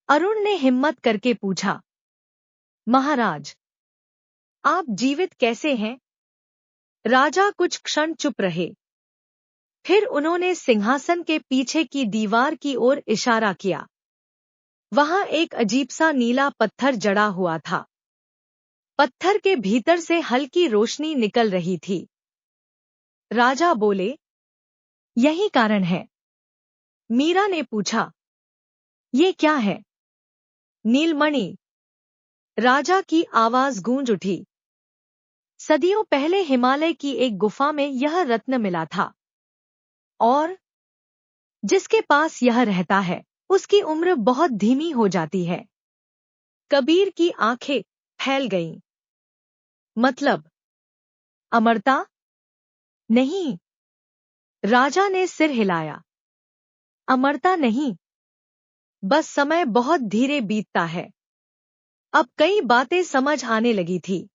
अरुण ने हिम्मत करके पूछा, महाराज, आप जीवित कैसे हैं? राजा कुछ क्षण चुप रहे। फिर उन्होंने सिंहासन के पीछे की दीवार की ओर इशारा किया। वहां एक अजीब सा नीला पत्थर जड़ा हुआ था। पत्थर के भीतर से हल्की रोशनी निकल रही थी। राजा बोले, यही कारण है। मीरा ने पूछा, ये क्या है? नीलमणि। राजा की आवाज गूंज उठी। सदियों पहले हिमालय की एक गुफा में यह रत्न मिला था, और जिसके पास यह रहता है उसकी उम्र बहुत धीमी हो जाती है। कबीर की आंखें फैल गईं। मतलब अमरता? नहीं। राजा ने सिर हिलाया। अमरता नहीं, बस समय बहुत धीरे बीतता है। अब कई बातें समझ आने लगी थी।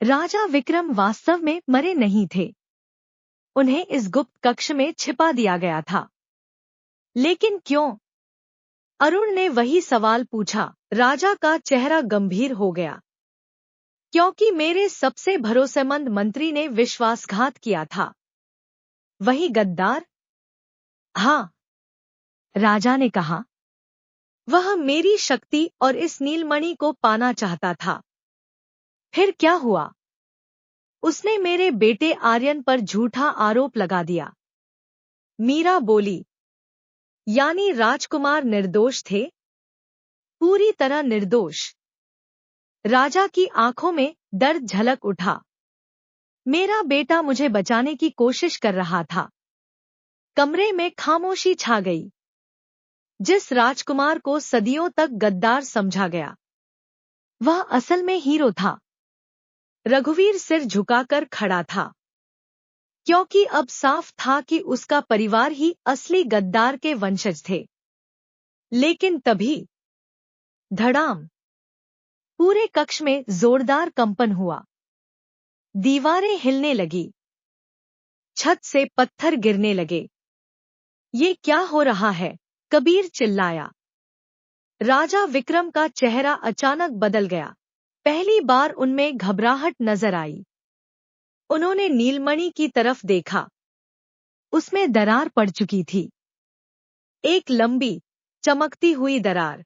राजा विक्रम वास्तव में मरे नहीं थे। उन्हें इस गुप्त कक्ष में छिपा दिया गया था। लेकिन क्यों? अरुण ने वही सवाल पूछा। राजा का चेहरा गंभीर हो गया। क्योंकि मेरे सबसे भरोसेमंद मंत्री ने विश्वासघात किया था। वही गद्दार? हाँ, राजा ने कहा। वह मेरी शक्ति और इस नीलमणि को पाना चाहता था। फिर क्या हुआ? उसने मेरे बेटे आर्यन पर झूठा आरोप लगा दिया। मीरा बोली, यानी राजकुमार निर्दोष थे? पूरी तरह निर्दोष। राजा की आंखों में दर्द झलक उठा। मेरा बेटा मुझे बचाने की कोशिश कर रहा था। कमरे में खामोशी छा गई। जिस राजकुमार को सदियों तक गद्दार समझा गया, वह असल में हीरो था। रघुवीर सिर झुकाकर खड़ा था, क्योंकि अब साफ था कि उसका परिवार ही असली गद्दार के वंशज थे। लेकिन तभी धड़ाम, पूरे कक्ष में जोरदार कंपन हुआ। दीवारें हिलने लगी। छत से पत्थर गिरने लगे। ये क्या हो रहा है? कबीर चिल्लाया। राजा विक्रम का चेहरा अचानक बदल गया। पहली बार उनमें घबराहट नजर आई। उन्होंने नीलमणि की तरफ देखा। उसमें दरार पड़ चुकी थी। एक लंबी, चमकती हुई दरार।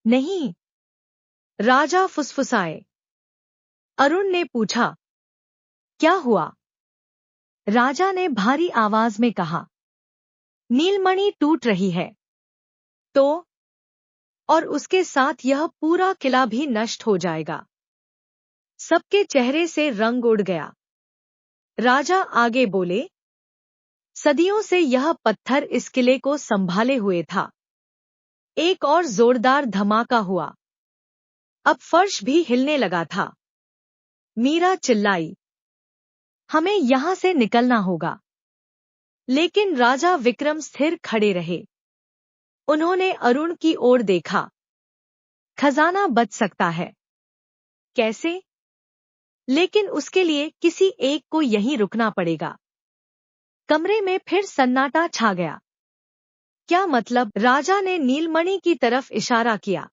नहीं। राजा फुसफुसाए। अरुण ने पूछा, क्या हुआ? राजा ने भारी आवाज में कहा, नीलमणि टूट रही है। तो? और उसके साथ यह पूरा किला भी नष्ट हो जाएगा। सबके चेहरे से रंग उड़ गया। राजा आगे बोले, सदियों से यह पत्थर इस किले को संभाले हुए था। एक और जोरदार धमाका हुआ। अब फर्श भी हिलने लगा था। मीरा चिल्लाई, हमें यहां से निकलना होगा। लेकिन राजा विक्रम स्थिर खड़े रहे। उन्होंने अरुण की ओर देखा। खजाना बच सकता है। कैसे? लेकिन उसके लिए किसी एक को यहीं रुकना पड़ेगा। कमरे में फिर सन्नाटा छा गया। क्या मतलब? राजा ने नीलमणि की तरफ इशारा किया।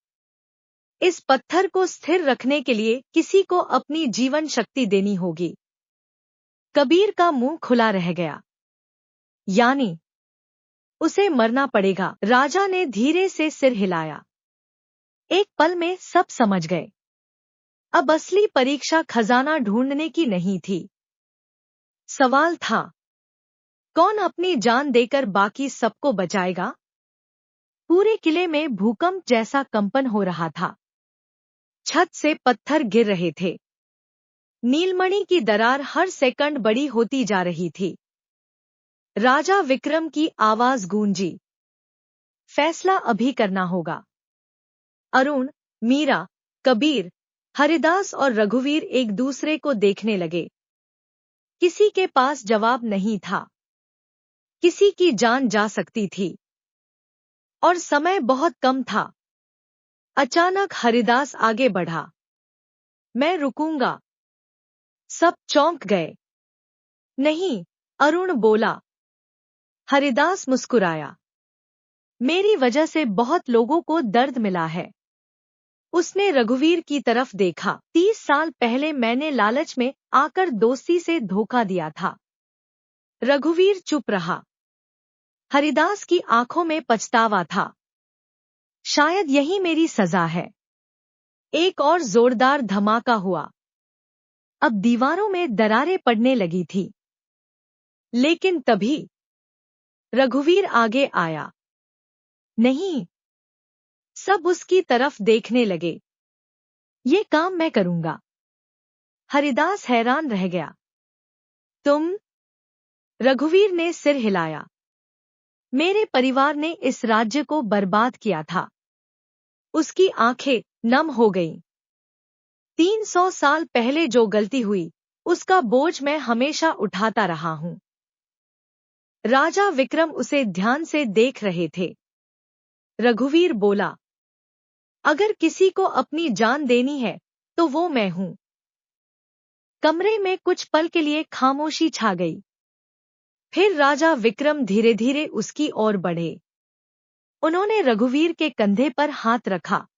इस पत्थर को स्थिर रखने के लिए किसी को अपनी जीवन शक्ति देनी होगी। कबीर का मुंह खुला रह गया। यानी उसे मरना पड़ेगा। राजा ने धीरे से सिर हिलाया। एक पल में सब समझ गए। अब असली परीक्षा खजाना ढूंढने की नहीं थी। सवाल था, कौन अपनी जान देकर बाकी सबको बचाएगा? पूरे किले में भूकंप जैसा कंपन हो रहा था। छत से पत्थर गिर रहे थे। नीलमणि की दरार हर सेकंड बड़ी होती जा रही थी। राजा विक्रम की आवाज गूंजी, फैसला अभी करना होगा। अरुण, मीरा, कबीर, हरिदास और रघुवीर एक दूसरे को देखने लगे। किसी के पास जवाब नहीं था। किसी की जान जा सकती थी, और समय बहुत कम था। अचानक हरिदास आगे बढ़ा। मैं रुकूंगा। सब चौंक गए। नहीं, अरुण बोला। हरिदास मुस्कुराया। मेरी वजह से बहुत लोगों को दर्द मिला है। उसने रघुवीर की तरफ देखा। 30 साल पहले मैंने लालच में आकर दोस्ती से धोखा दिया था। रघुवीर चुप रहा। हरिदास की आंखों में पछतावा था। शायद यही मेरी सजा है। एक और जोरदार धमाका हुआ। अब दीवारों में दरारें पड़ने लगी थी। लेकिन तभी रघुवीर आगे आया। नहीं। सब उसकी तरफ देखने लगे। ये काम मैं करूंगा। हरिदास हैरान रह गया। तुम? रघुवीर ने सिर हिलाया। मेरे परिवार ने इस राज्य को बर्बाद किया था। उसकी आंखें नम हो गईं। 300 साल पहले जो गलती हुई, उसका बोझ मैं हमेशा उठाता रहा हूं। राजा विक्रम उसे ध्यान से देख रहे थे। रघुवीर बोला, अगर किसी को अपनी जान देनी है, तो वो मैं हूं। कमरे में कुछ पल के लिए खामोशी छा गई। फिर राजा विक्रम धीरे धीरे उसकी ओर बढ़े। उन्होंने रघुवीर के कंधे पर हाथ रखा।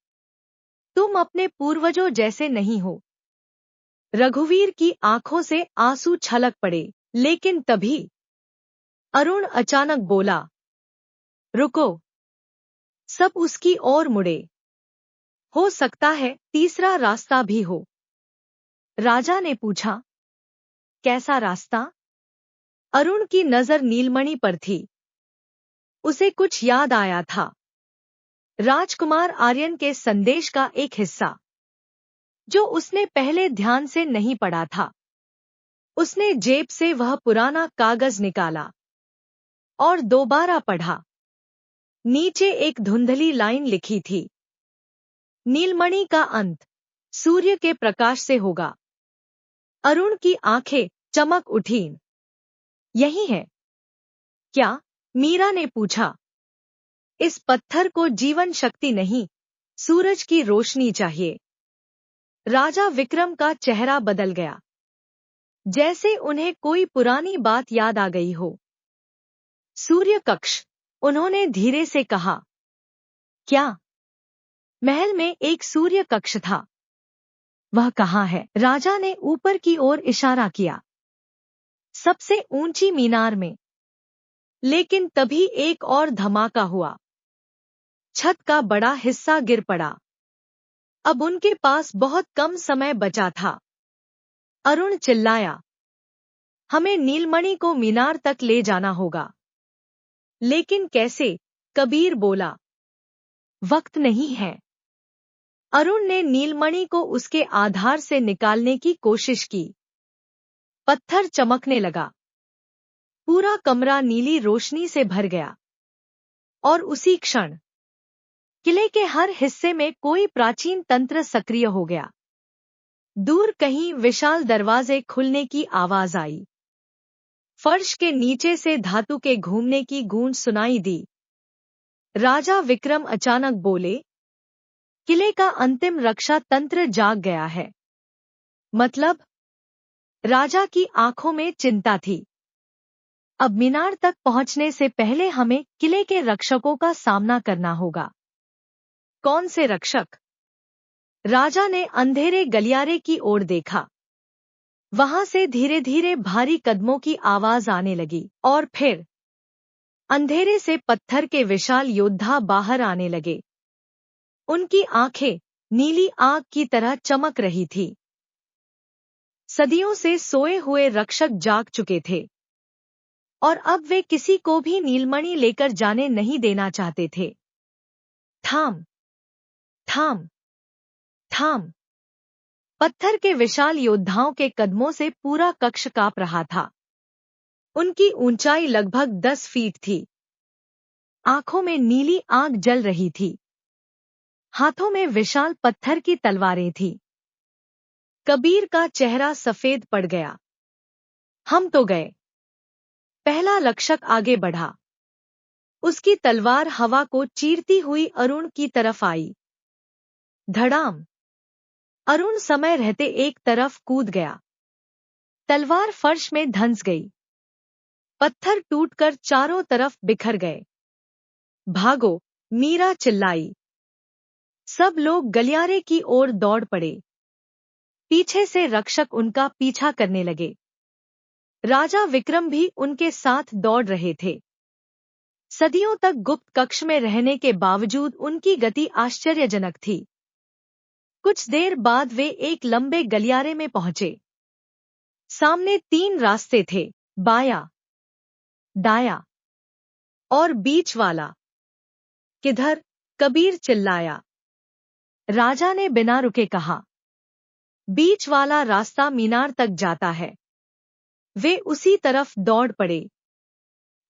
तुम अपने पूर्वजों जैसे नहीं हो। रघुवीर की आंखों से आंसू छलक पड़े। लेकिन तभी अरुण अचानक बोला, रुको। सब उसकी ओर मुड़े। हो सकता है तीसरा रास्ता भी हो। राजा ने पूछा, कैसा रास्ता? अरुण की नजर नीलमणि पर थी। उसे कुछ याद आया था। राजकुमार आर्यन के संदेश का एक हिस्सा, जो उसने पहले ध्यान से नहीं पढ़ा था। उसने जेब से वह पुराना कागज निकाला और दोबारा पढ़ा। नीचे एक धुंधली लाइन लिखी थी, नीलमणि का अंत सूर्य के प्रकाश से होगा। अरुण की आंखें चमक उठीं। यही है क्या? मीरा ने पूछा। इस पत्थर को जीवन शक्ति नहीं, सूरज की रोशनी चाहिए। राजा विक्रम का चेहरा बदल गया, जैसे उन्हें कोई पुरानी बात याद आ गई हो। सूर्य कक्ष, उन्होंने धीरे से कहा। क्या? महल में एक सूर्य कक्ष था। वह कहाँ है? राजा ने ऊपर की ओर इशारा किया। सबसे ऊंची मीनार में। लेकिन तभी एक और धमाका हुआ। छत का बड़ा हिस्सा गिर पड़ा। अब उनके पास बहुत कम समय बचा था। अरुण चिल्लाया, हमें नीलमणि को मीनार तक ले जाना होगा। लेकिन कैसे? कबीर बोला, वक्त नहीं है। अरुण ने नीलमणि को उसके आधार से निकालने की कोशिश की। पत्थर चमकने लगा। पूरा कमरा नीली रोशनी से भर गया। और उसी क्षण किले के हर हिस्से में कोई प्राचीन तंत्र सक्रिय हो गया। दूर कहीं विशाल दरवाजे खुलने की आवाज आई। फर्श के नीचे से धातु के घूमने की गूंज सुनाई दी। राजा विक्रम अचानक बोले, किले का अंतिम रक्षा तंत्र जाग गया है। मतलब? राजा की आंखों में चिंता थी। अब मीनार तक पहुंचने से पहले हमें किले के रक्षकों का सामना करना होगा। कौन से रक्षक? राजा ने अंधेरे गलियारे की ओर देखा। वहां से धीरे धीरे भारी कदमों की आवाज आने लगी और फिर अंधेरे से पत्थर के विशाल योद्धा बाहर आने लगे। उनकी आंखें नीली आग की तरह चमक रही थी। सदियों से सोए हुए रक्षक जाग चुके थे और अब वे किसी को भी नीलमणि लेकर जाने नहीं देना चाहते थे। थाम, थाम, थाम। पत्थर के विशाल योद्धाओं के कदमों से पूरा कक्ष कांप रहा था। उनकी ऊंचाई लगभग 10 फीट थी। आंखों में नीली आग जल रही थी। हाथों में विशाल पत्थर की तलवारें थीं। कबीर का चेहरा सफेद पड़ गया। हम तो गए। पहला रक्षक आगे बढ़ा। उसकी तलवार हवा को चीरती हुई अरुण की तरफ आई। धड़ाम। अरुण समय रहते एक तरफ कूद गया। तलवार फर्श में धंस गई। पत्थर टूटकर चारों तरफ बिखर गए। भागो, मीरा चिल्लाई। सब लोग गलियारे की ओर दौड़ पड़े। पीछे से रक्षक उनका पीछा करने लगे। राजा विक्रम भी उनके साथ दौड़ रहे थे। सदियों तक गुप्त कक्ष में रहने के बावजूद उनकी गति आश्चर्यजनक थी। कुछ देर बाद वे एक लंबे गलियारे में पहुंचे। सामने 3 रास्ते थे, बायां, दायां और बीच वाला। किधर? कबीर चिल्लाया। राजा ने बिना रुके कहा, बीच वाला रास्ता मीनार तक जाता है। वे उसी तरफ दौड़ पड़े।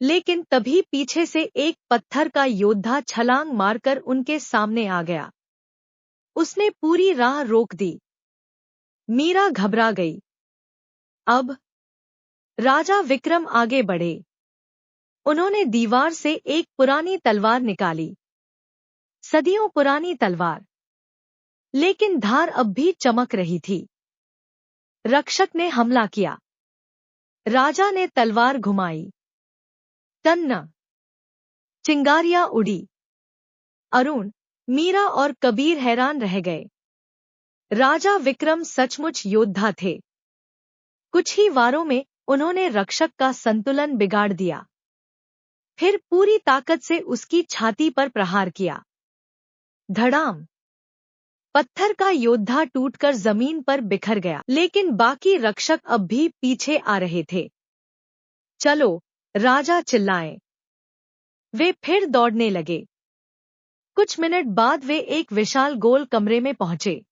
लेकिन तभी पीछे से एक पत्थर का योद्धा छलांग मारकर उनके सामने आ गया। उसने पूरी राह रोक दी। मीरा घबरा गई। अब राजा विक्रम आगे बढ़े। उन्होंने दीवार से एक पुरानी तलवार निकाली। सदियों पुरानी तलवार, लेकिन धार अब भी चमक रही थी। रक्षक ने हमला किया। राजा ने तलवार घुमाई। तन्ना, चिंगारियां उड़ी। अरुण, मीरा और कबीर हैरान रह गए। राजा विक्रम सचमुच योद्धा थे। कुछ ही वारों में उन्होंने रक्षक का संतुलन बिगाड़ दिया। फिर पूरी ताकत से उसकी छाती पर प्रहार किया। धड़ाम! पत्थर का योद्धा टूटकर जमीन पर बिखर गया, लेकिन बाकी रक्षक अब भी पीछे आ रहे थे। चलो, राजा चिल्लाए। वे फिर दौड़ने लगे। कुछ मिनट बाद वे एक विशाल गोल कमरे में पहुंचे।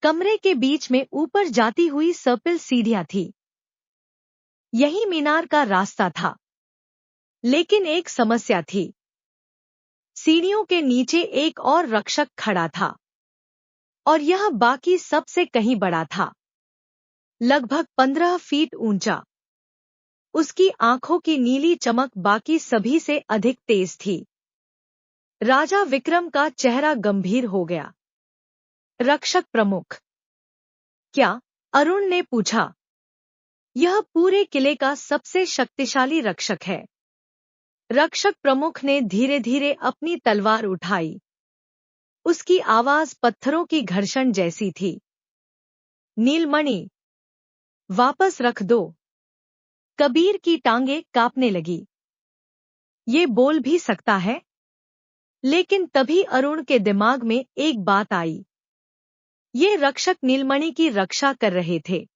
कमरे के बीच में ऊपर जाती हुई सर्पिल सीढ़ियां थी। यही मीनार का रास्ता था। लेकिन एक समस्या थी। सीढ़ियों के नीचे एक और रक्षक खड़ा था, और यह बाकी सबसे कहीं बड़ा था। लगभग 15 फीट ऊंचा। उसकी आंखों की नीली चमक बाकी सभी से अधिक तेज थी। राजा विक्रम का चेहरा गंभीर हो गया। रक्षक प्रमुख? क्या? अरुण ने पूछा। यह पूरे किले का सबसे शक्तिशाली रक्षक है। रक्षक प्रमुख ने धीरे धीरे अपनी तलवार उठाई। उसकी आवाज पत्थरों की घर्षण जैसी थी। नीलमणि, वापस रख दो। कबीर की टांगें कांपने लगी। ये बोल भी सकता है? लेकिन तभी अरुण के दिमाग में एक बात आई। ये रक्षक नीलमणि की रक्षा कर रहे थे,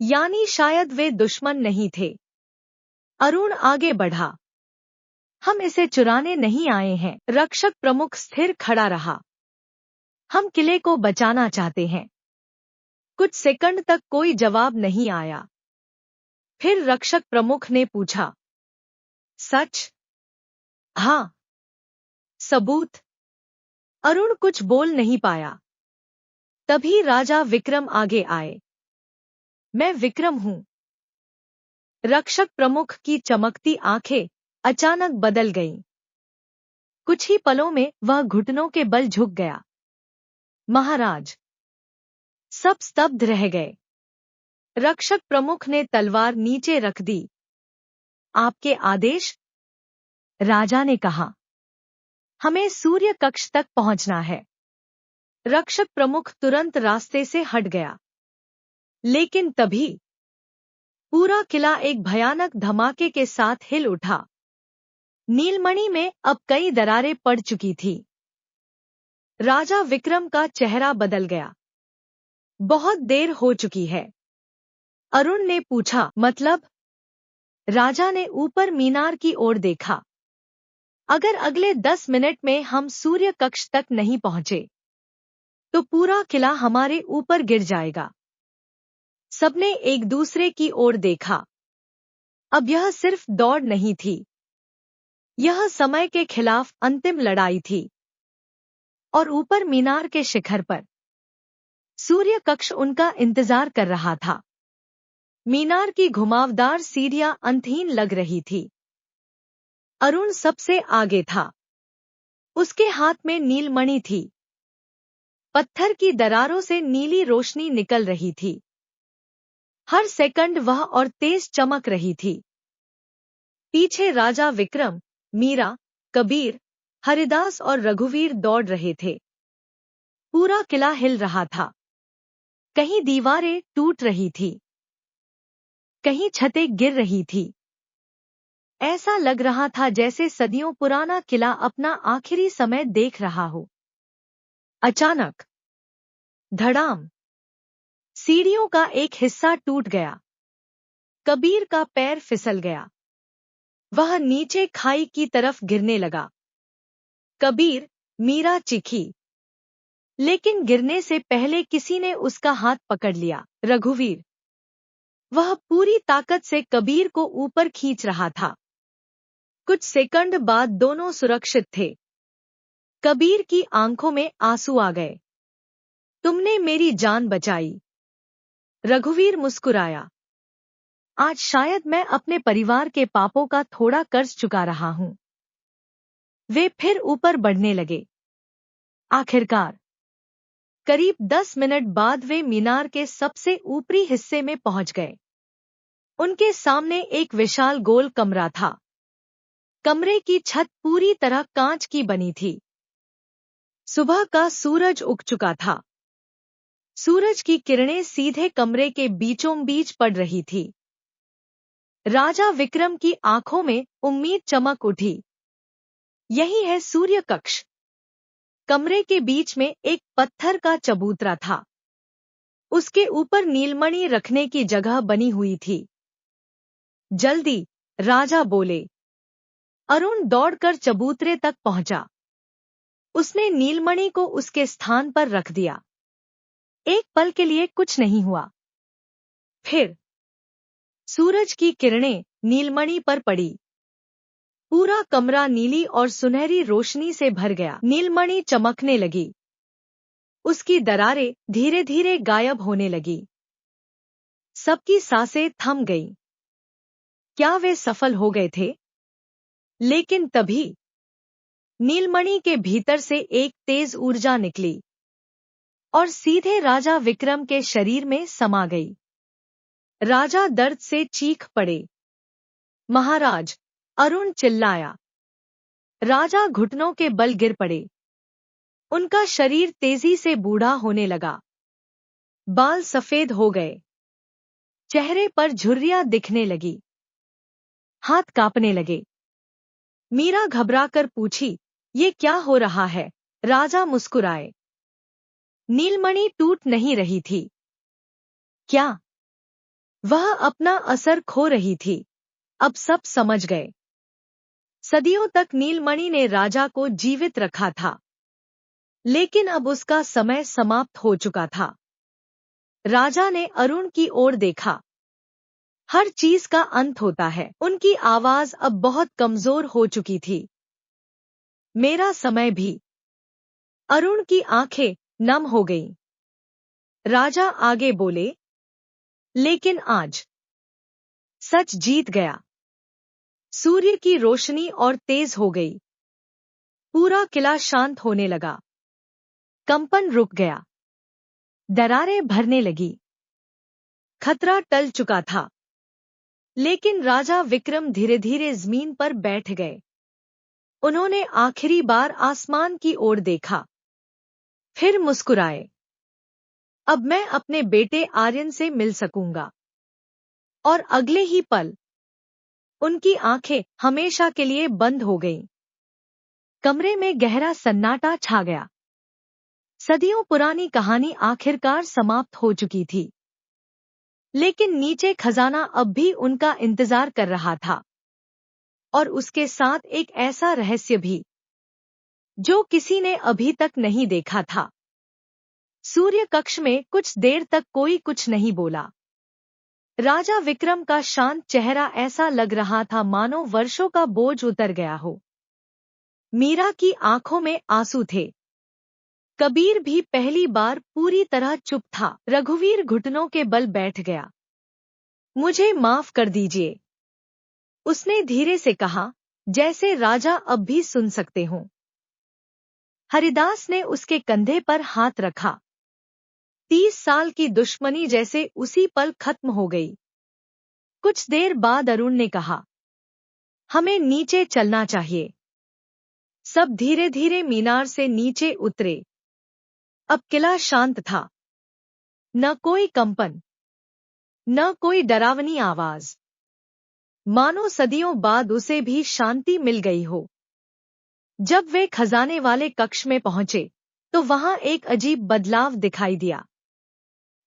यानी शायद वे दुश्मन नहीं थे। अरुण आगे बढ़ा। हम इसे चुराने नहीं आए हैं। रक्षक प्रमुख स्थिर खड़ा रहा। हम किले को बचाना चाहते हैं। कुछ सेकंड तक कोई जवाब नहीं आया। फिर रक्षक प्रमुख ने पूछा, सच? हाँ। सबूत? अरुण कुछ बोल नहीं पाया। तभी राजा विक्रम आगे आए। मैं विक्रम हूं। रक्षक प्रमुख की चमकती आंखें अचानक बदल गईं। कुछ ही पलों में वह घुटनों के बल झुक गया। महाराज! सब स्तब्ध रह गए। रक्षक प्रमुख ने तलवार नीचे रख दी। आपके आदेश? राजा ने कहा। हमें सूर्य कक्ष तक पहुंचना है। रक्षक प्रमुख तुरंत रास्ते से हट गया। लेकिन तभी पूरा किला एक भयानक धमाके के साथ हिल उठा। नीलमणि में अब कई दरारें पड़ चुकी थी। राजा विक्रम का चेहरा बदल गया। बहुत देर हो चुकी है। अरुण ने पूछा, मतलब? राजा ने ऊपर मीनार की ओर देखा। अगर अगले 10 मिनट में हम सूर्य कक्ष तक नहीं पहुंचे, तो पूरा किला हमारे ऊपर गिर जाएगा। सबने एक दूसरे की ओर देखा। अब यह सिर्फ दौड़ नहीं थी। यह समय के खिलाफ अंतिम लड़ाई थी। और ऊपर मीनार के शिखर पर सूर्य कक्ष उनका इंतजार कर रहा था। मीनार की घुमावदार सीढ़ियां अंतहीन लग रही थी। अरुण सबसे आगे था। उसके हाथ में नीलमणि थी। पत्थर की दरारों से नीली रोशनी निकल रही थी। हर सेकंड वह और तेज चमक रही थी। पीछे राजा विक्रम, मीरा, कबीर, हरिदास और रघुवीर दौड़ रहे थे। पूरा किला हिल रहा था। कहीं दीवारें टूट रही थी, कहीं छतें गिर रही थी। ऐसा लग रहा था जैसे सदियों पुराना किला अपना आखिरी समय देख रहा हो। अचानक धड़ाम, सीढ़ियों का एक हिस्सा टूट गया। कबीर का पैर फिसल गया। वह नीचे खाई की तरफ गिरने लगा। कबीर, मीरा चीखी, लेकिन गिरने से पहले किसी ने उसका हाथ पकड़ लिया। रघुवीर। वह पूरी ताकत से कबीर को ऊपर खींच रहा था। कुछ सेकंड बाद दोनों सुरक्षित थे। कबीर की आंखों में आंसू आ गए। तुमने मेरी जान बचाई। रघुवीर मुस्कुराया। आज शायद मैं अपने परिवार के पापों का थोड़ा कर्ज चुका रहा हूं। वे फिर ऊपर बढ़ने लगे। आखिरकार करीब 10 मिनट बाद वे मीनार के सबसे ऊपरी हिस्से में पहुंच गए। उनके सामने एक विशाल गोल कमरा था। कमरे की छत पूरी तरह कांच की बनी थी। सुबह का सूरज उग चुका था। सूरज की किरणें सीधे कमरे के बीचों बीच पड़ रही थी। राजा विक्रम की आंखों में उम्मीद चमक उठी। यही है सूर्य कक्ष। कमरे के बीच में एक पत्थर का चबूतरा था। उसके ऊपर नीलमणि रखने की जगह बनी हुई थी। जल्दी, राजा बोले। अरुण दौड़कर चबूतरे तक पहुंचा। उसने नीलमणि को उसके स्थान पर रख दिया। एक पल के लिए कुछ नहीं हुआ। फिर सूरज की किरणें नीलमणि पर पड़ी। पूरा कमरा नीली और सुनहरी रोशनी से भर गया। नीलमणि चमकने लगी। उसकी दरारें धीरे धीरे गायब होने लगी। सबकी सांसें थम गईं। क्या वे सफल हो गए थे? लेकिन तभी नीलमणि के भीतर से एक तेज ऊर्जा निकली और सीधे राजा विक्रम के शरीर में समा गई। राजा दर्द से चीख पड़े। महाराज! अरुण चिल्लाया। राजा घुटनों के बल गिर पड़े। उनका शरीर तेजी से बूढ़ा होने लगा। बाल सफेद हो गए। चेहरे पर झुर्रियां दिखने लगी। हाथ कांपने लगे। मीरा घबराकर पूछी, ये क्या हो रहा है? राजा मुस्कुराए। नीलमणि टूट नहीं रही थी। क्या? वह अपना असर खो रही थी। अब सब समझ गए। सदियों तक नीलमणि ने राजा को जीवित रखा था, लेकिन अब उसका समय समाप्त हो चुका था। राजा ने अरुण की ओर देखा। हर चीज का अंत होता है। उनकी आवाज अब बहुत कमजोर हो चुकी थी। मेरा समय भी। अरुण की आंखें नम हो गईं। राजा आगे बोले, लेकिन आज सच जीत गया। सूर्य की रोशनी और तेज हो गई। पूरा किला शांत होने लगा। कंपन रुक गया। दरारें भरने लगी। खतरा टल चुका था। लेकिन राजा विक्रम धीरे धीरे जमीन पर बैठ गए। उन्होंने आखिरी बार आसमान की ओर देखा। फिर मुस्कुराए। अब मैं अपने बेटे आर्यन से मिल सकूंगा। और अगले ही पल उनकी आंखें हमेशा के लिए बंद हो गईं। कमरे में गहरा सन्नाटा छा गया। सदियों पुरानी कहानी आखिरकार समाप्त हो चुकी थी। लेकिन नीचे खजाना अब भी उनका इंतजार कर रहा था। और उसके साथ एक ऐसा रहस्य भी जो किसी ने अभी तक नहीं देखा था। सूर्य कक्ष में कुछ देर तक कोई कुछ नहीं बोला। राजा विक्रम का शांत चेहरा ऐसा लग रहा था मानो वर्षों का बोझ उतर गया हो। मीरा की आंखों में आंसू थे। कबीर भी पहली बार पूरी तरह चुप था। रघुवीर घुटनों के बल बैठ गया। मुझे माफ कर दीजिए, उसने धीरे से कहा, जैसे राजा अब भी सुन सकते हों। हरिदास ने उसके कंधे पर हाथ रखा। 30 साल की दुश्मनी जैसे उसी पल खत्म हो गई। कुछ देर बाद अरुण ने कहा, हमें नीचे चलना चाहिए। सब धीरे धीरे मीनार से नीचे उतरे। अब किला शांत था, न कोई कंपन, न कोई डरावनी आवाज, मानो सदियों बाद उसे भी शांति मिल गई हो। जब वे खजाने वाले कक्ष में पहुंचे तो वहां एक अजीब बदलाव दिखाई दिया।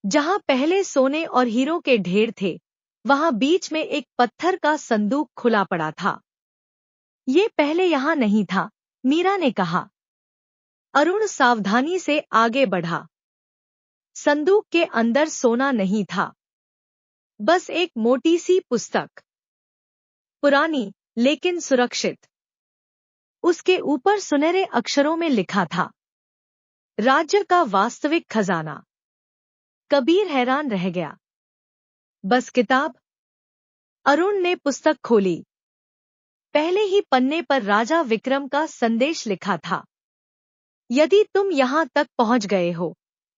जहां पहले सोने और हीरो के ढेर थे, वहां बीच में एक पत्थर का संदूक खुला पड़ा था। ये पहले यहां नहीं था, मीरा ने कहा। अरुण सावधानी से आगे बढ़ा। संदूक के अंदर सोना नहीं था, बस एक मोटी सी पुस्तक, पुरानी लेकिन सुरक्षित। उसके ऊपर सुनहरे अक्षरों में लिखा था, राज्य का वास्तविक खजाना। कबीर हैरान रह गया। बस किताब? अरुण ने पुस्तक खोली। पहले ही पन्ने पर राजा विक्रम का संदेश लिखा था। यदि तुम यहां तक पहुंच गए हो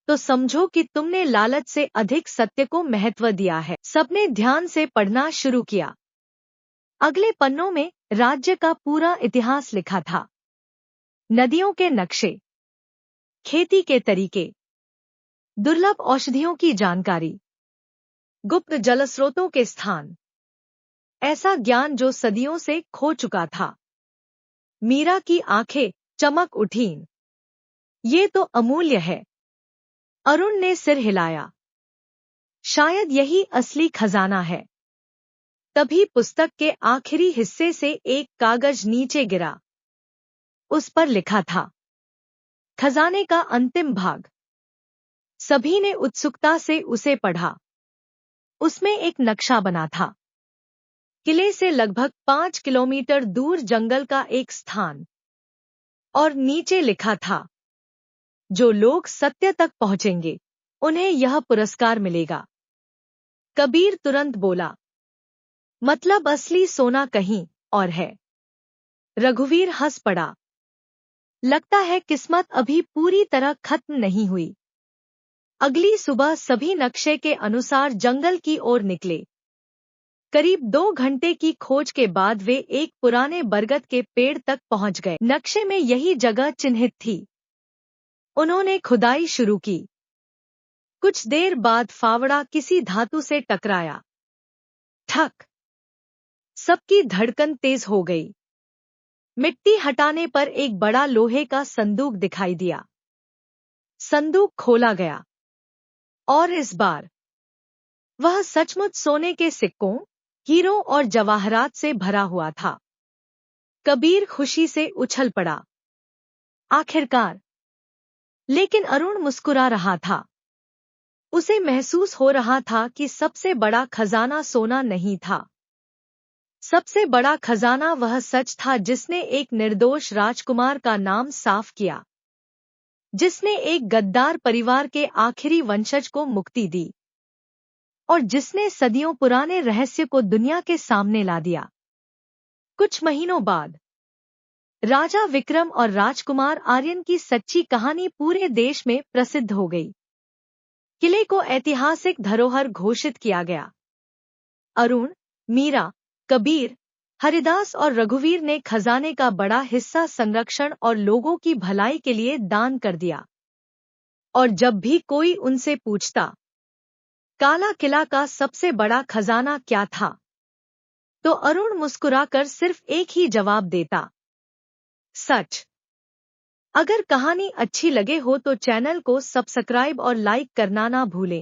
तो समझो कि तुमने लालच से अधिक सत्य को महत्व दिया है। सबने ध्यान से पढ़ना शुरू किया। अगले पन्नों में राज्य का पूरा इतिहास लिखा था। नदियों के नक्शे, खेती के तरीके, दुर्लभ औषधियों की जानकारी, गुप्त जलस्रोतों के स्थान, ऐसा ज्ञान जो सदियों से खो चुका था। मीरा की आंखें चमक उठीं। ये तो अमूल्य है। अरुण ने सिर हिलाया। शायद यही असली खजाना है। तभी पुस्तक के आखिरी हिस्से से एक कागज नीचे गिरा। उस पर लिखा था, खजाने का अंतिम भाग। सभी ने उत्सुकता से उसे पढ़ा। उसमें एक नक्शा बना था। किले से लगभग 5 किलोमीटर दूर जंगल का एक स्थान। और नीचे लिखा था, जो लोग सत्य तक पहुंचेंगे उन्हें यह पुरस्कार मिलेगा। कबीर तुरंत बोला, मतलब असली सोना कहीं और है। रघुवीर हंस पड़ा। लगता है किस्मत अभी पूरी तरह खत्म नहीं हुई। अगली सुबह सभी नक्शे के अनुसार जंगल की ओर निकले। करीब 2 घंटे की खोज के बाद वे एक पुराने बरगद के पेड़ तक पहुंच गए। नक्शे में यही जगह चिन्हित थी। उन्होंने खुदाई शुरू की। कुछ देर बाद फावड़ा किसी धातु से टकराया। ठक! सबकी धड़कन तेज हो गई। मिट्टी हटाने पर एक बड़ा लोहे का संदूक दिखाई दिया। संदूक खोला गया और इस बार वह सचमुच सोने के सिक्कों, हीरों और जवाहरात से भरा हुआ था। कबीर खुशी से उछल पड़ा। आखिरकार! लेकिन अरुण मुस्कुरा रहा था। उसे महसूस हो रहा था कि सबसे बड़ा खजाना सोना नहीं था। सबसे बड़ा खजाना वह सच था जिसने एक निर्दोष राजकुमार का नाम साफ किया, जिसने एक गद्दार परिवार के आखिरी वंशज को मुक्ति दी और जिसने सदियों पुराने रहस्य को दुनिया के सामने ला दिया। कुछ महीनों बाद राजा विक्रम और राजकुमार आर्यन की सच्ची कहानी पूरे देश में प्रसिद्ध हो गई। किले को ऐतिहासिक धरोहर घोषित किया गया। अरुण, मीरा, कबीर, हरिदास और रघुवीर ने खजाने का बड़ा हिस्सा संरक्षण और लोगों की भलाई के लिए दान कर दिया। और जब भी कोई उनसे पूछता, काला किला का सबसे बड़ा खजाना क्या था, तो अरुण मुस्कुराकर सिर्फ एक ही जवाब देता, सच। अगर कहानी अच्छी लगे हो तो चैनल को सब्सक्राइब और लाइक करना ना भूलें।